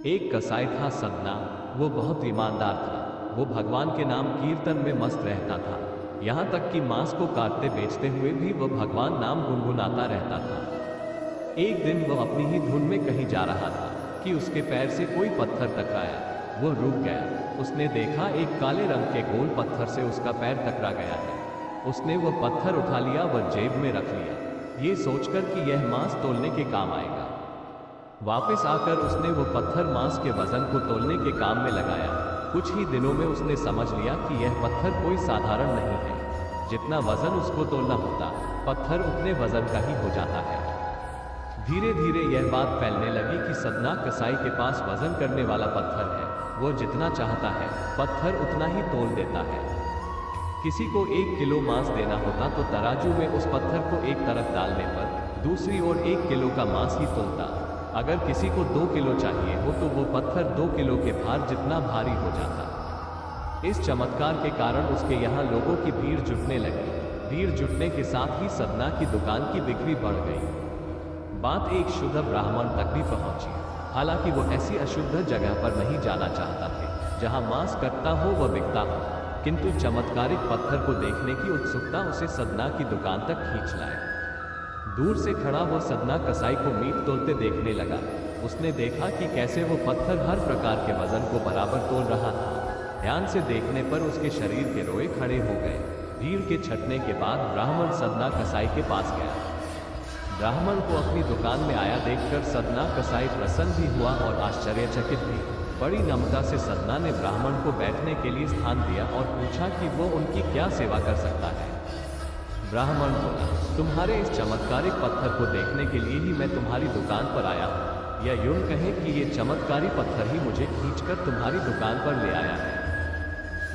एक कसाई था सदना। वो बहुत ईमानदार था। वो भगवान के नाम कीर्तन में मस्त रहता था। यहाँ तक कि मांस को काटते बेचते हुए भी वो भगवान नाम गुनगुनाता रहता था। एक दिन वो अपनी ही धुन में कहीं जा रहा था कि उसके पैर से कोई पत्थर टकराया। वो रुक गया। उसने देखा एक काले रंग के गोल पत्थर से उसका पैर टकरा गया है। उसने वो पत्थर उठा लिया व जेब में रख लिया, ये सोचकर कि यह मांस तोलने के काम आएगा। वापस आकर उसने वो पत्थर मांस के वजन को तोलने के काम में लगाया। कुछ ही दिनों में उसने समझ लिया कि यह पत्थर कोई साधारण नहीं है। जितना वजन उसको तोलना होता, पत्थर उतने वजन का ही हो जाता है। धीरे धीरे यह बात फैलने लगी कि सदना कसाई के पास वजन करने वाला पत्थर है। वो जितना चाहता है पत्थर उतना ही तोल देता है। किसी को 1 किलो मांस देना होता तो तराजू में उस पत्थर को एक तरफ डालने पर दूसरी ओर 1 किलो का मांस ही तोलता। अगर किसी को 2 किलो चाहिए हो तो वो पत्थर 2 किलो के भार जितना भारी हो जाता। इस चमत्कार के कारण उसके यहाँ लोगों की भीड़ जुटने लगी। भीड़ जुटने के साथ ही सदना की दुकान की बिक्री बढ़ गई। बात एक शुद्ध ब्राह्मण तक भी पहुंची। हालांकि वो ऐसी अशुद्ध जगह पर नहीं जाना चाहता थे जहां मांस कटता हो व बिकता हो, किंतु चमत्कारिक पत्थर को देखने की उत्सुकता उसे सदना की दुकान तक खींच लाए। दूर से खड़ा वो सदना कसाई को मीट तोलते देखने लगा। उसने देखा कि कैसे वो पत्थर हर प्रकार के वजन को बराबर तोल रहा था। ध्यान से देखने पर उसके शरीर के रोए खड़े हो गए। भीड़ के छटने के बाद ब्राह्मण सदना कसाई के पास गया। ब्राह्मण को अपनी दुकान में आया देखकर सदना कसाई प्रसन्न भी हुआ और आश्चर्यचकित भी। बड़ी नम्रता से सदना ने ब्राह्मण को बैठने के लिए स्थान दिया और पूछा कि वो उनकी क्या सेवा कर सकता है। ब्राह्मण बोला, तुम्हारे इस चमत्कारिक पत्थर को देखने के लिए ही मैं तुम्हारी दुकान पर आया हूँ, या यूं कहें कि ये चमत्कारी पत्थर ही मुझे खींचकर तुम्हारी दुकान पर ले आया है।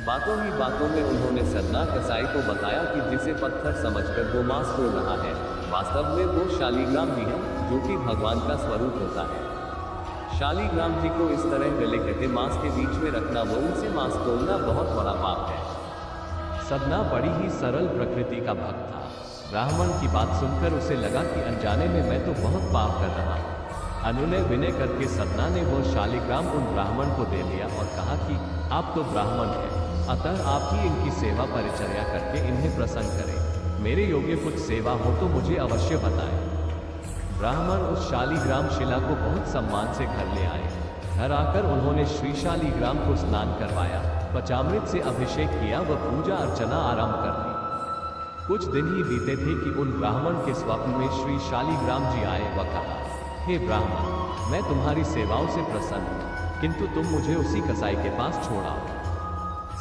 बातों ही बातों में उन्होंने सदना कसाई को बताया कि जिसे पत्थर समझकर वो मांस तोड़ रहा है, वास्तव में वो शालीग्राम जी है, जो कि भगवान का स्वरूप होता है। शालीग्राम जी को इस तरह गले कटे मांस के बीच में रखना व उनसे मांस तोड़ना बहुत बड़ा पाप है। सदना बड़ी ही सरल प्रकृति का भक्त था। ब्राह्मण की बात सुनकर उसे लगा कि अनजाने में मैं तो बहुत पाप कर रहा हूँ। अनुनय विनय करके सदना ने वो शालीग्राम उन ब्राह्मण को दे दिया और कहा कि आप तो ब्राह्मण हैं, अतः आप ही इनकी सेवा परिचर्या करके इन्हें प्रसन्न करें। मेरे योग्य कुछ सेवा हो तो मुझे अवश्य बताएं। ब्राह्मण उस शालीग्राम शिला को बहुत सम्मान से घर ले आए। घर आकर उन्होंने श्री शालीग्राम को स्नान करवाया, पंचामृत से अभिषेक किया व पूजा अर्चना आरंभ कर दी। कुछ दिन ही बीते थे कि उन ब्राह्मण के स्वप्न में श्री शालीग्राम जी आए व कहा, हे ब्राह्मण, मैं तुम्हारी सेवाओं से प्रसन्न हूँ, किंतु तुम मुझे उसी कसाई के पास छोड़ाओ।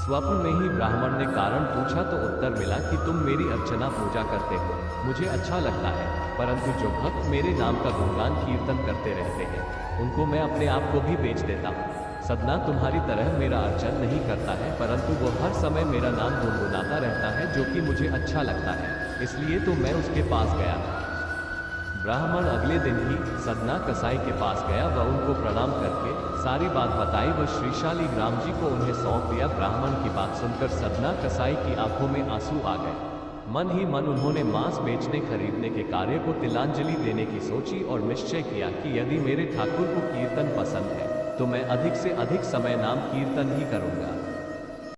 स्वप्न में ही ब्राह्मण ने कारण पूछा तो उत्तर मिला कि तुम मेरी अर्चना पूजा करते हो, मुझे अच्छा लगता है, परंतु जो भक्त मेरे नाम का गुणगान कीर्तन करते रहते हैं, उनको मैं अपने आप को भी बेच देता हूँ। सदना तुम्हारी तरह मेरा अर्चन नहीं करता है, परंतु वो हर समय मेरा नाम गुनगुनाता रहता है, जो कि मुझे अच्छा लगता है, इसलिए तो मैं उसके पास गया था। ब्राह्मण अगले दिन ही सदना कसाई के पास गया व उनको प्रणाम करके सारी बात बताई व श्री शालीग्राम जी को उन्हें सौंप दिया। ब्राह्मण की बात सुनकर सदना कसाई की आंखों में आंसू आ गए। मन ही मन उन्होंने मांस बेचने खरीदने के कार्य को तिलांजलि देने की सोची और निश्चय किया कि यदि मेरे ठाकुर को कीर्तन पसंद है तो मैं अधिक से अधिक समय नाम कीर्तन ही करूंगा।